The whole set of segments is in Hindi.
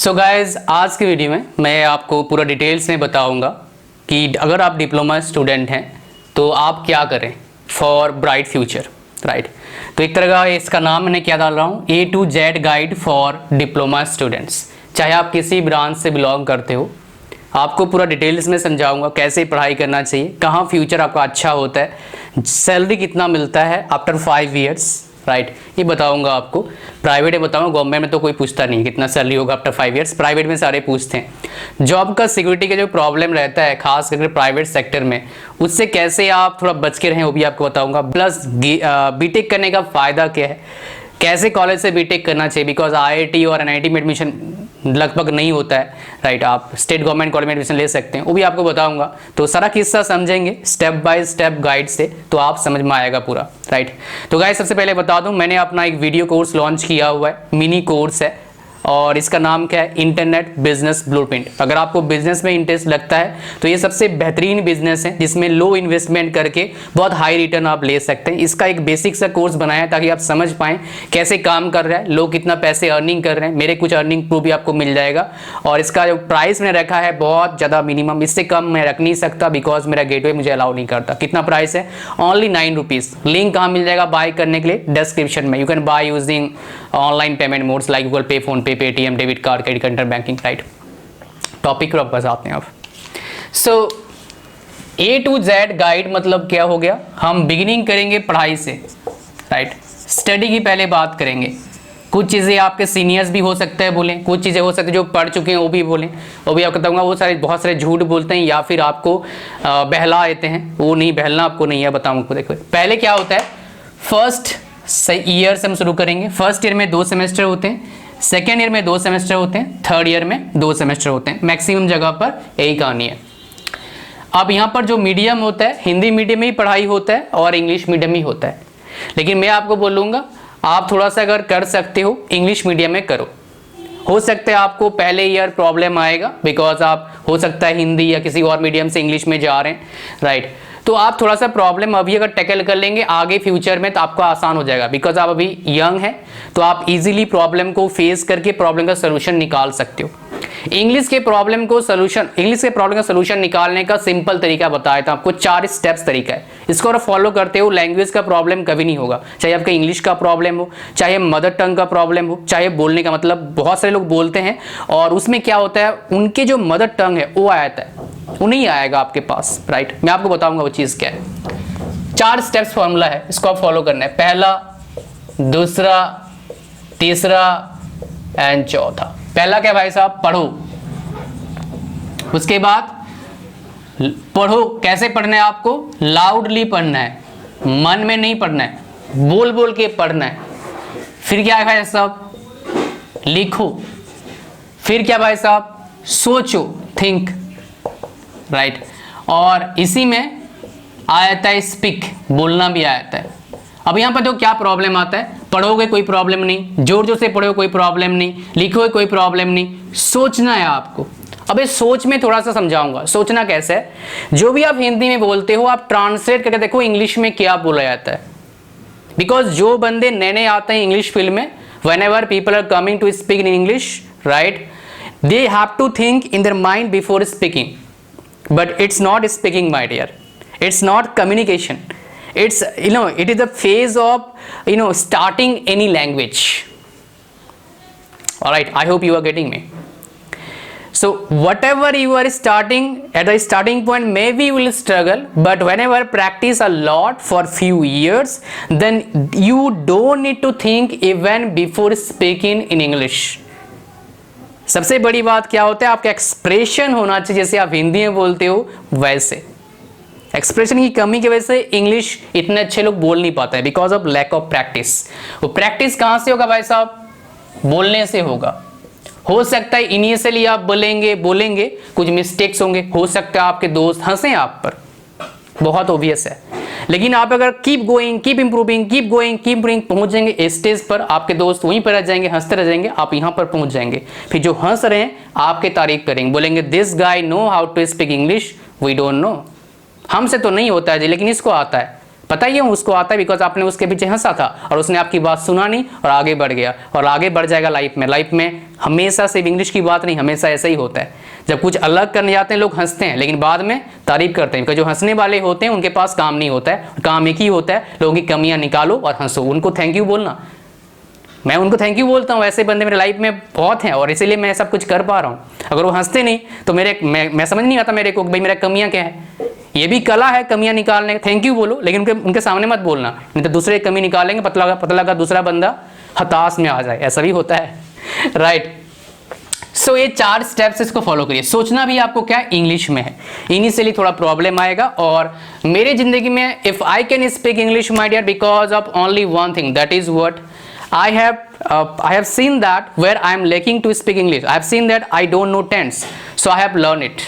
सो गाइज आज की वीडियो में मैं आपको पूरा डिटेल्स में बताऊंगा कि अगर आप डिप्लोमा स्टूडेंट हैं तो आप क्या करें फॉर ब्राइट फ्यूचर, राइट। तो एक तरह का इसका नाम मैंने क्या डाल रहा हूँ, A to Z guide for diploma students. चाहे आप किसी ब्रांच से बिलोंग करते हो, आपको पूरा डिटेल्स में समझाऊंगा कैसे पढ़ाई करना चाहिए, कहाँ फ्यूचर आपका अच्छा होता है, सैलरी कितना मिलता है आफ्टर 5 ईयर्स, राइट। ये बताऊंगा आपको। प्राइवेट में बताऊंगा, गवर्नमेंट में तो कोई पूछता नहीं कितना सैलरी होगा आफ्टर 5 ईयर्स, प्राइवेट में सारे पूछते हैं। जॉब का सिक्योरिटी का जो प्रॉब्लम रहता है खास करके प्राइवेट सेक्टर में, उससे कैसे आप थोड़ा बच के रहें वो भी आपको बताऊंगा। प्लस बीटेक करने का फ़ायदा क्या है, कैसे कॉलेज से बीटेक करना चाहिए, बिकॉज IIT और NIT में एडमिशन लगभग नहीं होता है, राइट। आप स्टेट गवर्नमेंट कॉलेज में एडमिशन ले सकते हैं, वो भी आपको बताऊंगा। तो सारा किस्सा समझेंगे स्टेप बाय स्टेप गाइड से, तो आप समझ में आएगा पूरा, राइट। तो गाइस सबसे पहले बता दूं, मैंने अपना एक वीडियो कोर्स लॉन्च किया हुआ है, मिनी कोर्स है, और इसका नाम क्या है, इंटरनेट बिजनेस ब्लूप्रिंट। अगर आपको बिजनेस में इंटरेस्ट लगता है तो ये सबसे बेहतरीन बिजनेस है जिसमें लो इन्वेस्टमेंट करके बहुत हाई रिटर्न आप ले सकते हैं। इसका एक बेसिक सा कोर्स बनाया है ताकि आप समझ पाएं कैसे काम कर रहा है, लोग कितना पैसे अर्निंग कर रहे हैं। मेरे कुछ अर्निंग प्रूफ भी आपको मिल जाएगा। और इसका जो प्राइस मैंने रखा है बहुत ज़्यादा मिनिमम, इससे कम मैं रख नहीं सकता बिकॉज मेरा गेटवे मुझे अलाउ नहीं करता। कितना प्राइस है, ओनली 9 रुपीज़। लिंक कहाँ मिल जाएगा बाय करने के लिए, डिस्क्रिप्शन में। You can by using online payment modes like Google पे, फोन पे, Paytm, debit card, credit card, internet banking, right. Topic पर बस आते हैं अब। सो A to Z गाइड मतलब क्या हो गया, हम बिगिनिंग करेंगे पढ़ाई से, राइट। स्टडी की पहले बात करेंगे। कुछ चीज़ें आपके सीनियर्स भी हो सकते हैं बोलें, कुछ चीज़ें हो सकती है जो पढ़ चुके हैं वो भी बोलें, वो भी आपको बताऊंगा। वो सारे बहुत सारे झूठ बोलते हैं या फिर आपको बहला देते हैं, वो नहीं, बहलना आपको नहीं है, बताऊंगा। देखो पहले क्या होता है, फर्स्ट ईयर से हम शुरू करेंगे। फर्स्ट ईयर में 2 सेमेस्टर होते हैं, सेकेंड ईयर में 2 सेमेस्टर होते हैं, थर्ड ईयर में 2 सेमेस्टर होते हैं। मैक्सिमम जगह पर यही कहानी है। अब यहाँ पर जो मीडियम होता है, हिंदी मीडियम में ही पढ़ाई होता है और इंग्लिश मीडियम ही होता है। लेकिन मैं आपको बोलूँगा आप थोड़ा सा अगर कर सकते हो इंग्लिश मीडियम में करो। हो सकता है आपको पहले ईयर प्रॉब्लम आएगा बिकॉज आप हो सकता है हिंदी या किसी और मीडियम से इंग्लिश में जा रहे हैं, राइट। तो आप थोड़ा सा प्रॉब्लम अभी अगर टैकल कर लेंगे आगे फ्यूचर में तो आपको आसान हो जाएगा बिकॉज आप अभी यंग हैं, तो आप इजीली प्रॉब्लम को फेस करके प्रॉब्लम का सलूशन निकाल सकते हो। इंग्लिश के प्रॉब्लम का सलूशन निकालने का सिंपल तरीका बताया था आपको, 4 स्टेप्स तरीका है। इसको अगर फॉलो करते हो लैंग्वेज का प्रॉब्लम कभी नहीं होगा। चाहे आपका इंग्लिश का प्रॉब्लम हो, चाहे मदर टंग का प्रॉब्लम हो, चाहे बोलने का, मतलब बहुत सारे लोग बोलते हैं और उसमें क्या होता है उनके जो मदर टंग है वो आ जाता है, वो नहीं आएगा आपके पास, राइट। मैं आपको बताऊंगा वो चीज़ क्या है। 4 स्टेप्स फॉर्मूला है, इसको आप फॉलो करना है। पहला, दूसरा, तीसरा एंड चौथा। पहला क्या भाई साहब, पढ़ो। उसके बाद पढ़ो, कैसे पढ़ना है आपको, लाउडली पढ़ना है, मन में नहीं पढ़ना है, बोल बोल के पढ़ना है। फिर क्या है भाई साहब, लिखो। फिर क्या भाई साहब, सोचो, थिंक, राइट। और इसी में आ जाता है स्पीक, बोलना भी आ जाता है। अब यहाँ पर तो क्या प्रॉब्लम आता है, पढ़ोगे कोई प्रॉब्लम नहीं, जोर जोर से पढ़ोगे कोई प्रॉब्लम नहीं, लिखोगे कोई प्रॉब्लम नहीं, सोचना है आपको। अब इस सोच में थोड़ा सा समझाऊंगा, सोचना कैसे है। जो भी आप हिंदी में बोलते हो आप ट्रांसलेट करके देखो इंग्लिश में क्या बोला जाता है। बिकॉज जो बंदे नए नए आते हैं इंग्लिश फील्ड में, whenever people are coming to speak in English, right, they have to think in their mind before speaking. But it's not speaking, my dear. It's not communication. It's, it is the phase of, starting any language. All right, I hope you are getting me. So whatever you are starting, at the starting point, maybe you will struggle, but whenever practice a lot for few years, then you don't need to think even before speaking in English. सबसे बड़ी बात क्या होता है, आपका एक्सप्रेशन होना चाहिए जैसे आप हिंदी में बोलते हो वैसे। एक्सप्रेशन की कमी की वजह से इंग्लिश इतने अच्छे लोग बोल नहीं पाते हैं because of lack of practice. वो प्रैक्टिस कहाँ से होगा भाई साहब, बोलने से होगा। हो सकता है इनिशियली आप बोलेंगे कुछ मिस्टेक्स होंगे, हो सकता है आपके दोस्त हंसें आप पर, बहुत ऑब्वियस है। लेकिन आप अगर keep going, keep improving, keep going, keep improving, पहुंच जाएंगे स्टेज पर, आपके दोस्त वहीं पर रह जाएंगे, हंसते रह जाएंगे, आप यहां पर पहुंच जाएंगे। फिर जो हंस रहे हैं आपके तारीफ करेंगे, बोलेंगे this guy know how to speak English, we don't know. हमसे तो नहीं होता है जी, लेकिन इसको आता है, पता ही है उसको आता है, बिकॉज आपने उसके पीछे हंसा था और उसने आपकी बात सुना नहीं और आगे बढ़ गया और आगे बढ़ जाएगा लाइफ में। लाइफ में हमेशा सिर्फ इंग्लिश की बात नहीं, हमेशा ऐसा ही होता है। जब कुछ अलग करने जाते हैं लोग हंसते हैं, लेकिन बाद में तारीफ करते हैं, जो हंसने वाले होते हैं उनके पास काम नहीं होता है, काम एक ही होता है, लोगों की कमियां निकालो और हंसो, उनको थैंक यू बोलना। मैं उनको थैंक यू बोलता हूँ, ऐसे बंदे मेरे लाइफ में बहुत हैं और इसीलिए मैं सब कुछ कर पा रहा हूँ। अगर वो हंसते नहीं तो मैं समझ नहीं आता मेरे को भाई मेरा कमियां क्या है। ये भी कला है कमियां निकालने, थैंक यू बोलो, लेकिन उनके सामने मत बोलना, नहीं तो दूसरे कमी निकालेंगे, पता लगा दूसरा बंदा हताश में आ जाए, ऐसा भी होता है राइट। सो ये 4 स्टेप्स इसको फॉलो करिए। सोचना भी आपको क्या इंग्लिश में है, इनिशियली थोड़ा प्रॉब्लम आएगा। और मेरी जिंदगी में if I can speak English my dear because of only one thing, that is what I have seen that where I am lacking to speak English. I have seen that I don't know tense, so I have learned it.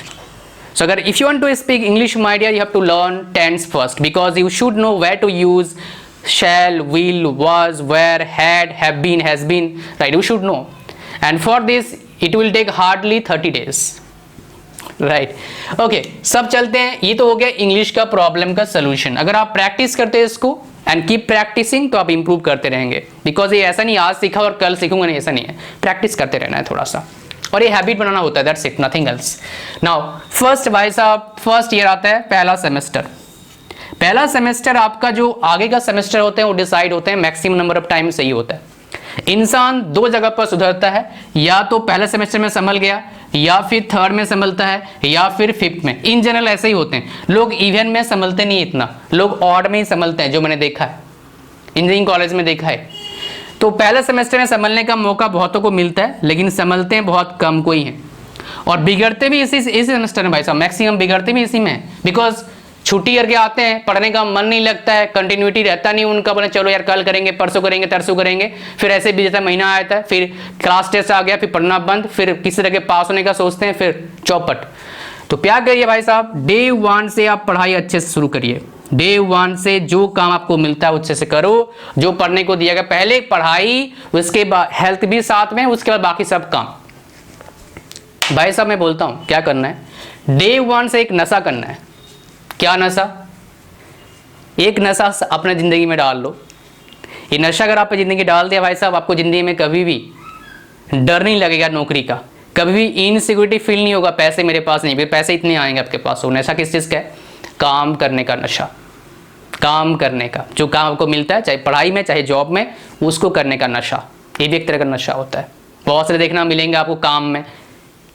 So अगर if you want to speak English my dear, you have to learn tense first, because you should know where to use shall, will, was, were, had, have been, has been, right? You should know, and for this it will take hardly 30 days. Right okay, सब चलते हैं। ये तो हो गया इंग्लिश का प्रॉब्लम का सोल्यूशन। अगर आप प्रैक्टिस करते हैं इसको एंड कीप प्रैक्टिसिंग तो आप इंप्रूव करते रहेंगे, बिकॉज ये ऐसा नहीं आज सीखा और कल सीखूंगा, नहीं, ऐसा नहीं है, प्रैक्टिस करते रहना है थोड़ा सा और ये हैबिट बनाना होता है, that's it, nothing else. Now first भाई साहब, फर्स्ट ईयर आता है पहला सेमेस्टर। पहला सेमेस्टर आपका जो आगे का सेमेस्टर होते हैं वो डिसाइड होते हैं मैक्सिमम नंबर ऑफ टाइम से ही होता है। इंसान 2 जगह पर सुधरता है, या तो पहले सेमेस्टर में संभल गया, या फिर थर्ड में संभलता है, या फिर 5th में। इन जनरल ऐसे ही होते हैं लोग, इवन में संभलते नहीं इतना, लोग ऑड में ही संभलते हैं, जो मैंने देखा है इंजीनियरिंग कॉलेज में देखा है। तो पहले सेमेस्टर में संभलने का मौका बहुतों को मिलता है, लेकिन संभलते हैं बहुत कम को ही हैं, और बिगड़ते भी इसी सेमेस्टर में भाई साहब, मैक्सिमम बिगड़ते भी इसी में, बिकॉज छुट्टी करके आते हैं, पढ़ने का मन नहीं लगता है, कंटिन्यूटी रहता नहीं उनका, बोले चलो यार कल करेंगे, परसों करेंगे, तरसों करेंगे, फिर ऐसे भी जैसा महीना आता है, फिर क्लास टेस्ट आ गया, फिर पढ़ना बंद, फिर किसी तरह के पास होने का सोचते हैं, फिर चौपट। तो क्या करिए भाई साहब, डे 1 से आप पढ़ाई अच्छे से शुरू करिए। डे 1 से जो काम आपको मिलता है अच्छे से करो, जो पढ़ने को दिया गया, पहले पढ़ाई, उसके बाद हेल्थ भी साथ में, उसके बाद बाकी सब काम। भाई साहब मैं बोलता हूँ क्या करना है, डे 1 से एक नशा करना है। क्या नशा? एक नशा अपने जिंदगी में डाल लो। ये नशा अगर आपने जिंदगी डाल दिया भाई साहब, आपको जिंदगी में कभी भी डर नहीं लगेगा नौकरी का, कभी भी इनसिक्योरिटी फील नहीं होगा, पैसे मेरे पास नहीं, पैसे इतने आएंगे आपके पास। वो नशा किस चीज़ का है? काम करने का नशा, काम करने का, जो काम आपको मिलता है चाहे पढ़ाई में चाहे जॉब में, उसको करने का नशा, ये भी एक तरह का नशा होता है। बहुत सारे देखना मिलेंगे आपको काम में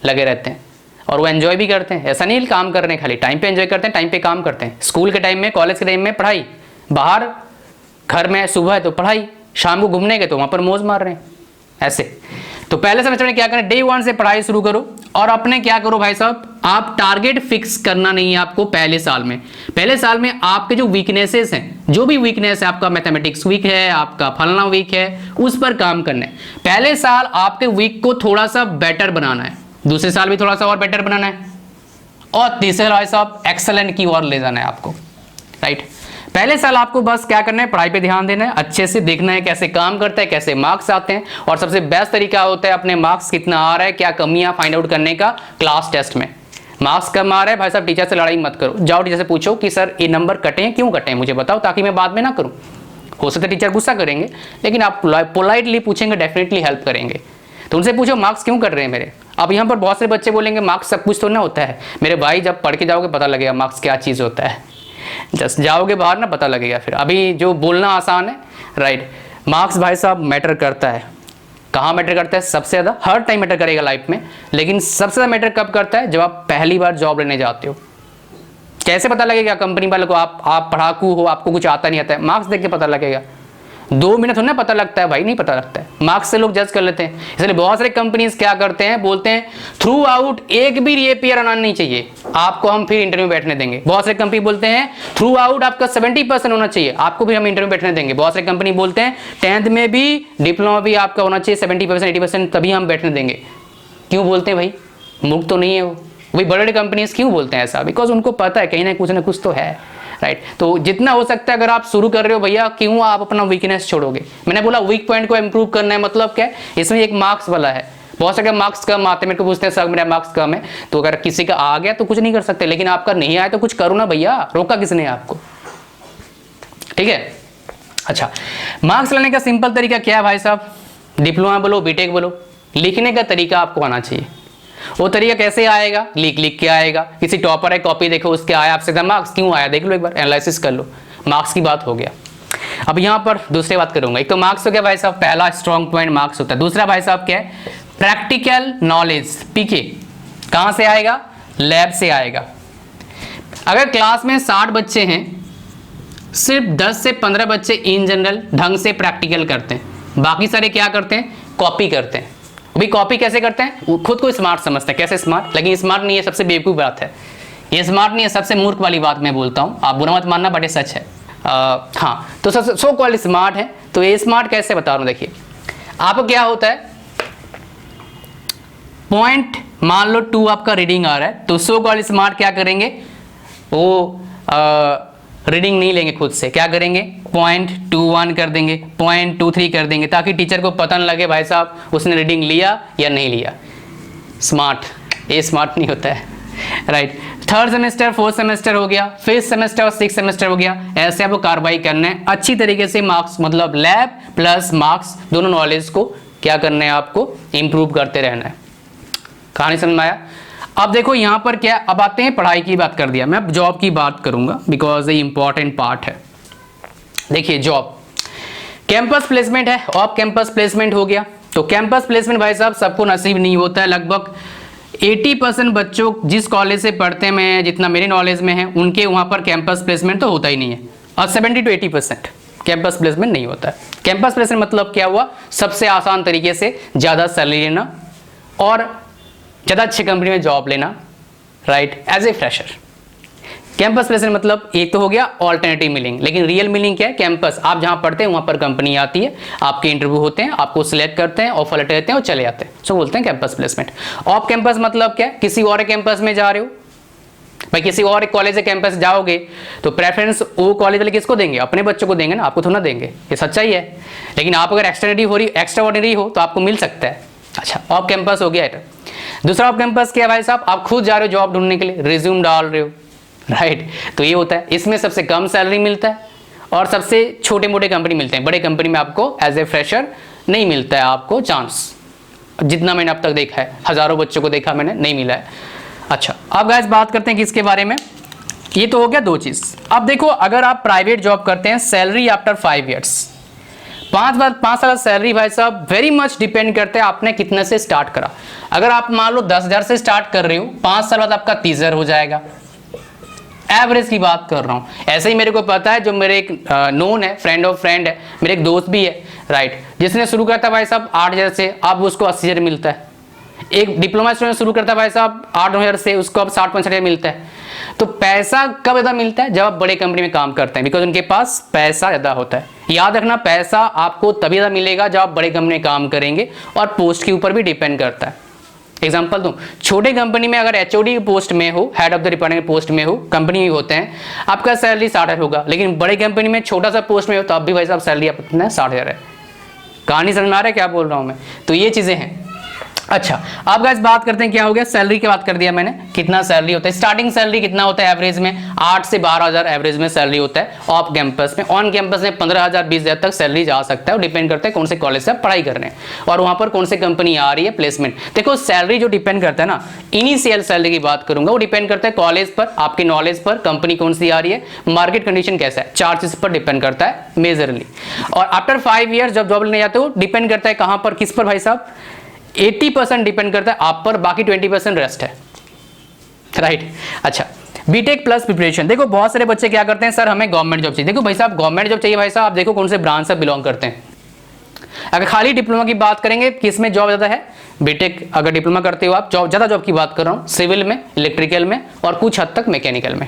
लगे रहते हैं और वो एंजॉय भी करते हैं, ऐसा नहीं काम कर रहे हैं खाली, टाइम पे एंजॉय करते हैं, टाइम पे काम करते हैं। स्कूल के टाइम में, कॉलेज के टाइम में पढ़ाई, बाहर घर में सुबह है तो पढ़ाई, शाम को घूमने गए तो वहाँ पर मौज मार रहे हैं, ऐसे। तो पहले सेमेस्टर में क्या करें, डे 1 से पढ़ाई शुरू करो और अपने क्या करो भाई साहब, आप टारगेट फिक्स करना नहीं है आपको पहले साल में। पहले साल में आपके जो वीकनेसेस हैं, जो भी वीकनेस है, आपका मैथमेटिक्स वीक है, आपका फलना वीक है, उस पर काम करना है। पहले साल आपके वीक को थोड़ा सा बेटर बनाना है, दूसरे साल भी थोड़ा सा और बेटर बनाना है, और तीसरे भाई साहब एक्सेलेंट की ओर ले जाना है आपको, राइट। पहले साल आपको बस क्या करना है, पढ़ाई पे ध्यान देना है, अच्छे से देखना है कैसे काम करता है, कैसे मार्क्स आते हैं, और सबसे बेस्ट तरीका होता है अपने मार्क्स कितना आ रहा है, क्या कमियां फाइंड आउट करने का क्लास टेस्ट में। मार्क्स कम आ रहा है भाई साहब, टीचर से लड़ाई मत करो, जाओ टीचर से पूछो कि सर ये नंबर कटे हैं, क्यों कटे हैं मुझे बताओ, ताकि मैं बाद में ना करूँ। हो सकता है टीचर गुस्सा करेंगे, लेकिन आप पोलाइटली पूछेंगे, डेफिनेटली हेल्प करेंगे। तो उनसे पूछो मार्क्स क्यों कट रहे हैं मेरे। अब यहाँ पर बहुत से बच्चे बोलेंगे मार्क्स सब कुछ तो ना होता है। मेरे भाई जब पढ़ के जाओगे पता लगेगा मार्क्स क्या चीज़ होता है, जस्ट जाओगे बाहर ना पता लगेगा। फिर अभी जो बोलना आसान है, राइट, मार्क्स भाई साहब मैटर करता है। कहाँ मैटर करता है? सबसे ज़्यादा हर टाइम मैटर करेगा लाइफ में, लेकिन सबसे ज़्यादा मैटर कब करता है? जब आप पहली बार जॉब लेने जाते हो। कैसे पता लगेगा कंपनी वालों को आप पढ़ाकू हो, आपको कुछ आता नहीं आता है? मार्क्स देख के पता लगेगा। 2 मिनट थोड़ा ना पता लगता है भाई, नहीं पता लगता है, मार्क्स से लोग जज कर लेते हैं। इसलिए बहुत सारे कंपनीज क्या करते हैं, बोलते हैं थ्रू आउट एक भी रीअपीयर आना नहीं चाहिए, आपको हम फिर इंटरव्यू बैठने देंगे। बहुत सारे कंपनी बोलते हैं थ्रू आउट आपका 70% होना चाहिए, आपको भी हम इंटरव्यू बैठने देंगे। बहुत सारे कंपनी बोलते हैं 10th में भी, डिप्लोमा भी आपका होना चाहिए 70% 80%, तभी हम बैठने देंगे। क्यों बोलते हैं भाई? मूर्ख तो नहीं है वो। वही बड़े बड़े कंपनीज क्यों बोलते हैं ऐसा? बिकॉज उनको पता है कहीं ना कुछ तो है, राइट। तो जितना हो सकता है अगर आप शुरू कर रहे हो भैया, क्यों आप अपना वीकनेस छोड़ोगे? मैंने बोला वीक पॉइंट को इंप्रूव करना है, मतलब क्या है? इसमें एक मार्क्स वाला है। बहुत सारे मार्क्स कम आते हैं, मेरे को पूछते हैं सर मेरा मार्क्स कम है, तो अगर किसी का आ गया तो कुछ नहीं कर सकते, लेकिन आपका नहीं आया तो कुछ करो ना भैया, रोका किसने आपको? ठीक है। अच्छा, मार्क्स लेने का सिंपल तरीका क्या है भाई साहब? डिप्लोमा बोलो, बीटेक बोलो, लिखने का तरीका आपको आना चाहिए। वो तरीका कैसे आएगा? लिख के आएगा। किसी टॉपर है, कॉपी देखो उसके आया, आपसे मार्क्स क्यों आया देख लो, एक बार एनालिसिस कर लो, मार्क्स की बात हो गया। अब यहाँ पर दूसरी बात करूंगा। एक तो मार्क्स हो गया भाई साहब, पहला स्ट्रॉन्ग पॉइंट मार्क्स होता है। दूसरा भाई साहब क्या है? प्रैक्टिकल नॉलेज, पीके। कहां से आएगा? लैब से आएगा। अगर क्लास में 60 बच्चे हैं, सिर्फ 10 से 15 बच्चे इन जनरल ढंग से प्रैक्टिकल करते हैं, बाकी सारे क्या करते हैं? कॉपी करते हैं। अभी कॉपी कैसे करते हैं? वो खुद को स्मार्ट समझते हैं। कैसे स्मार्ट? लेकिन स्मार्ट नहीं है, सबसे बेवकूफ़ बात है ये। स्मार्ट नहीं है, सबसे मूर्ख वाली बात मैं बोलता हूँ, आप बुरा मत मानना, बट ये सच है। हाँ, तो सो कॉल्ड स्मार्ट है। तो ये स्मार्ट कैसे बता रहा हूँ, देखिए आपको क्या होता है, पॉइंट मान लो 2 आपका रीडिंग आ रहा है, तो सो कॉल्ड स्मार्ट क्या करेंगे? वो रीडिंग नहीं लेंगे खुद से, क्या करेंगे? 0.21 कर देंगे, 0.23 कर देंगे, ताकि टीचर को पता न लगे भाई साहब उसने रीडिंग लिया या नहीं लिया। स्मार्ट, ये स्मार्ट नहीं होता है, right. 3rd semester, 4th semester हो गया, 5th सेमेस्टर और 6th सेमेस्टर हो गया, ऐसे आपको कार्रवाई करना है अच्छी तरीके से। मार्क्स मतलब लैब प्लस मार्क्स दोनों नॉलेज को क्या करना है, आपको इंप्रूव करते रहना है। कहानी समझ में आया? अब देखो यहाँ पर क्या, अब आते हैं पढ़ाई की बात कर दिया, मैं अब जॉब की बात करूंगा, बिकॉज ये इंपॉर्टेंट पार्ट है। देखिए जॉब, कैंपस प्लेसमेंट है, ऑफ कैंपस प्लेसमेंट हो गया। तो कैंपस प्लेसमेंट भाई साहब सबको नसीब नहीं होता है। लगभग 80% बच्चों जिस कॉलेज से पढ़ते हैं, मैं जितना मेरे नॉलेज में है, उनके वहाँ पर कैंपस प्लेसमेंट तो होता ही नहीं है, और 70 to 80% कैंपस प्लेसमेंट नहीं होता है। कैंपस प्लेसमेंट मतलब क्या हुआ? सबसे आसान तरीके से ज़्यादा सैलरी लेना और ज़्यादा अच्छी कंपनी में जॉब लेना, right, as a fresher. Campus placement मतलब एक तो हो गया ऑल्टरनेटिव मीनिंग, लेकिन रियल मीनिंग क्या है? कैंपस, आप जहाँ पढ़ते हैं वहाँ पर कंपनी आती है, आपके इंटरव्यू होते हैं, आपको सिलेक्ट करते हैं, ऑफर लेटर देते हैं और चले जाते हैं, सो बोलते हैं कैंपस प्लेसमेंट। ऑफ कैंपस मतलब क्या? किसी और कैंपस में जा रहे हो भाई, किसी और एक कॉलेज से कैंपस जाओगे तो प्रेफरेंस वो कॉलेज वाले किसको देंगे? अपने बच्चों को देंगे ना, आपको थोड़ा देंगे, ये सच्चाई है। लेकिन आप अगर एक्स्ट्रा ऑर्डिनरी हो तो आपको मिल सकता है। अच्छा, ऑफ कैंपस हो गया है। दूसरा ऑफ कैंपस क्या है भाई साहब? आप खुद जा रहे हो जॉब ढूंढने के लिए, रिज्यूम डाल रहे हो, राइट। तो ये होता है, इसमें सबसे कम सैलरी मिलता है और सबसे छोटे मोटे कंपनी मिलते हैं। बड़े कंपनी में आपको एज ए फ्रेशर नहीं मिलता है आपको चांस, जितना मैंने अब तक देखा है, हजारों बच्चों को देखा मैंने, नहीं मिला है। अच्छा, अब गाइस बात करते हैं किसके बारे में। ये तो हो गया 2 चीज। अब देखो, अगर आप प्राइवेट जॉब करते हैं, सैलरी आफ्टर 5 ईयर्स, 5 साल सैलरी भाई साहब वेरी मच डिपेंड करते हैं आपने कितने से स्टार्ट करा। अगर आप मान लो 10,000 से स्टार्ट कर रहे हो, 5 साल बाद आपका 30,000 हो जाएगा। एवरेज की बात कर रहा हूँ, ऐसे ही मेरे को पता है, जो मेरे एक नोन है, फ्रेंड ऑफ फ्रेंड है, मेरे एक दोस्त भी है, राइट, जिसने शुरू करता है भाई साहब 8,000 से, अब उसको 80,000 मिलता है। एक डिप्लोमा स्टूडेंट शुरू करता है भाई साहब 8,000 से, उसको अब 60-65,000 मिलता है। तो पैसा कब ज़्यादा मिलता है? जब आप बड़े कंपनी में काम करते हैं, बिकॉज उनके पास पैसा ज़्यादा होता है। याद रखना, पैसा आपको तभी ज़्यादा मिलेगा जब आप बड़े कंपनी में काम करेंगे, और पोस्ट के ऊपर भी डिपेंड करता है। एग्जाम्पल दूं, छोटे कंपनी में अगर एचओडी पोस्ट में हो, head of the department post में हो, कंपनी में होते हैं, आपका सैलरी 60,000 होगा। लेकिन बड़े कंपनी में छोटा सा पोस्ट में हो तो अब भी भाई साहब सैलरी आप 60,000 है। कहानी समझ में आ रहा है क्या बोल रहा हूँ मैं? तो ये चीज़ें हैं। अच्छा, अब गाइस बात करते हैं, क्या हो गया, सैलरी की बात कर दिया मैंने, कितना सैलरी होता है, स्टार्टिंग सैलरी कितना होता है एवरेज में? 8 से 12,000 एवरेज में सैलरी होता है ऑफ कैंपस में। ऑन कैंपस में 15,000 20,000 तक सैलरी जा सकता है, और डिपेंड करता है कौन से कॉलेज से आप पढ़ाई कर रहे हैं और वहां पर कौन से कंपनी आ रही है प्लेसमेंट। देखो सैलरी जो डिपेंड करता है ना, इनिशियल सैलरी की बात करूंगा, वो डिपेंड करता है कॉलेज पर, आपके नॉलेज पर, कंपनी कौन सी आ रही है, मार्केट कंडीशन कैसा है, 4 चीज पर डिपेंड करता है मेजरली। और आफ्टर 5 ईयर्स जब जॉब लेने जाते हो, डिपेंड करता है कहां पर, किस पर भाई साहब, 80% डिपेंड करता है आप पर, बाकी 20% रेस्ट है, राइट। अच्छा, बीटेक प्लस प्रिपरेशन। देखो बहुत सारे बच्चे क्या करते हैं, सर हमें गवर्नमेंट जॉब चाहिए। देखो भाई साहब, गवर्नमेंट जॉब चाहिए भाई साहब, आप देखो कौन से ब्रांच से बिलोंग करते हैं। अगर खाली डिप्लोमा की बात करेंगे, किस में जॉब ज़्यादा है? बीटेक अगर डिप्लोमा करते हो आप, जॉब ज़्यादा जॉब की बात कर रहा हूँ, सिविल में, इलेक्ट्रिकल में, और कुछ हद तक मैकेनिकल में।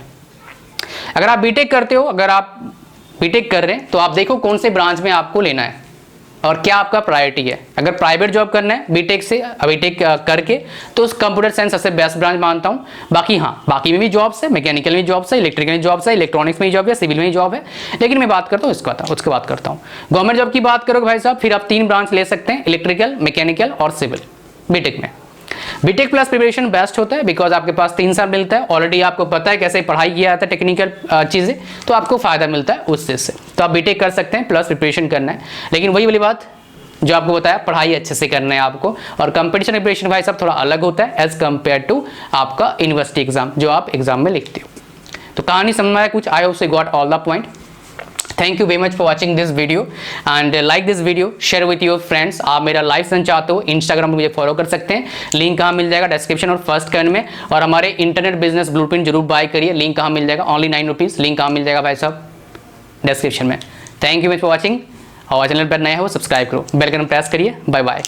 अगर आप बीटेक करते हो, अगर आप बीटेक कर रहे हैं, तो आप देखो कौन से ब्रांच में आपको लेना है और क्या आपका प्रायोरिटी है। अगर प्राइवेट जॉब करना है बीटेक से, बीटेक करके, तो उस कंप्यूटर साइंस सबसे बेस्ट ब्रांच मानता हूँ। बाकी हाँ, बाकी में भी जॉब्स है, मैकेनिकल में जॉब्स है, इलेक्ट्रिकल में जॉब्स है, इलेक्ट्रॉनिक्स में जॉब है, सिविल में जॉब है। लेकिन मैं बात करता हूँ उसके बात करता हूँ गवर्नमेंट जॉब की बात करोगे भाई साहब, फिर आप 3 ब्रांच ले सकते हैं, इलेक्ट्रिकल, मैकेनिकल और सिविल बीटेक में। बीटेक प्लस प्रिपरेशन बेस्ट होता है बिकॉज आपके पास 3 साल मिलता है, ऑलरेडी आपको पता है कैसे पढ़ाई किया जाता है टेक्निकल चीज़ें, तो आपको फायदा मिलता है उस चीज़ से। तो आप बीटेक कर सकते हैं, प्लस प्रिपरेशन करना है, लेकिन वही वाली बात जो आपको बताया, पढ़ाई अच्छे से करना है आपको। और कंपटीशन प्रिपरेशन भाई साहब थोड़ा अलग होता है एज कम्पेयर टू आपका यूनिवर्सिटी एग्जाम जो आप एग्जाम में लिखते हो। तो कहानी समझ में आया कुछ? I hope so got all the point. Thank you very much for watching this video and like this video, share with your friends. आप मेरा लाइव सेशन चाहते हो, इंस्टाग्राम पर मुझे फॉलो कर सकते हैं, लिंक कहाँ मिल जाएगा? डिस्क्रिप्शन और फर्स्ट कमेंट में। और हमारे इंटरनेट बिजनेस ब्लूप्रिंट जरूर बाय करिए, लिंक कहाँ मिल जाएगा? Only 9 rupees. लिंक कहाँ मिल जाएगा भाई साहब? डिस्क्रिप्शन में। Thank you very much for watching. और चैनल पर नया हो सब्सक्राइब करो, बेल आइकन प्रेस करिए। Bye bye.